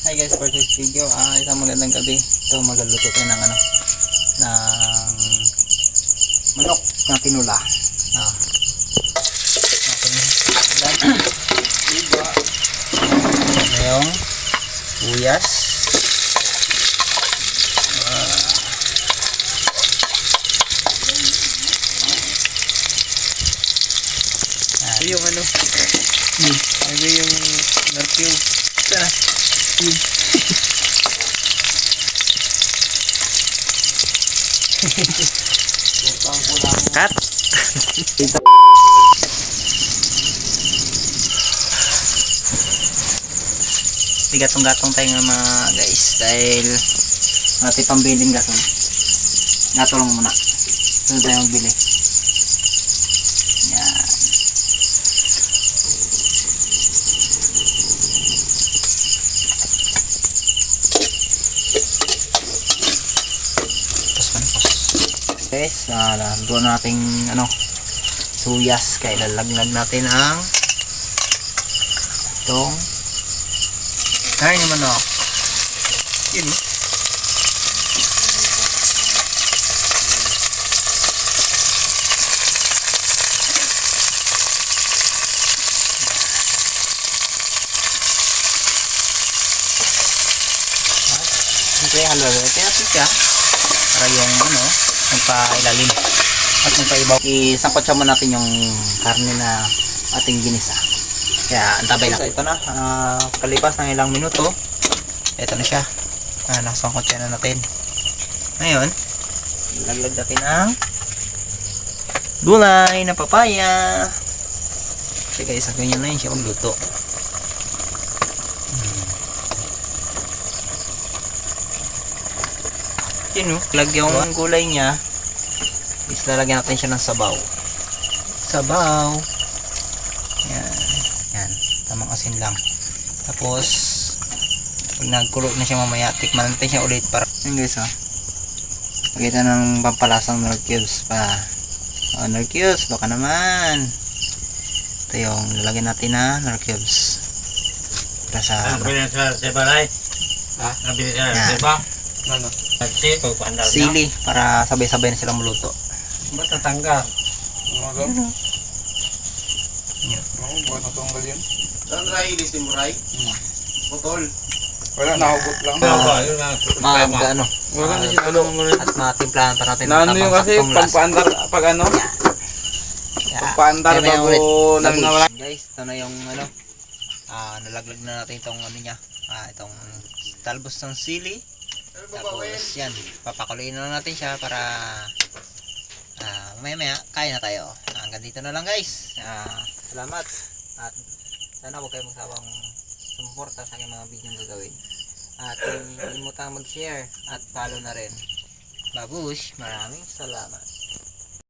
Hi guys, for this video, isang magandang gabi. Ito magluluto tayo ng manok na tinula. Ito yung uyas. Ito yung ito yung narkiw. Ito na. Cut. Gatong-gatong tayo nga mga guys dahil natin pambilin gaton. Gatulong muna. Ito tayo magbili. Yan. Guys, doon nating suyas, kaya lalaglag natin ang itong kain yung manok. Yun. Siyempre halawin natin siya para yung magpailalim at magpaibaw. Isangkot siya muna natin yung karne na ating ginisa. Kaya antabay lang. Ito na, kalipas ng ilang minuto, ito na siya. Nakasangkot siya na natin. Ngayon, ilaglag natin ang gulay na papaya. Kasi guys, ganyan na yun siya magluto. Yun lagyan yung gulay niya is lalagyan natin siya ng sabaw. Yan, tamang asin lang. Tapos pag nagkulo na siya mamaya, tikman natin siya ulit para yun guys pagkita ng pampalasang nor cubes pa. Nor cubes baka naman ito yung lalagyan natin na nor cubes para sa balay. Nabili siya diba? Sili para sabay-sabay na silang maluto. Ba't natanggal? Buwan na tanggal yun. Saan ray ilisin mo ray? Putol. Wala, nahugot lang. At matimplahan pa natin. Na ano yung kasi pagpaandar, pagpaandar bago nang nawala. Guys, ito na yung nalaglag na natin itong niya. Itong talbos ng sili. Tapos yan, papakuloyin na lang natin siya para maya kaya na tayo. Hanggang dito na lang guys. Salamat at sana huwag kayo magsawang sumuporta sa aking mga video gagawin. At huwag kalimutang mag-share at follow na rin. Babush, maraming salamat.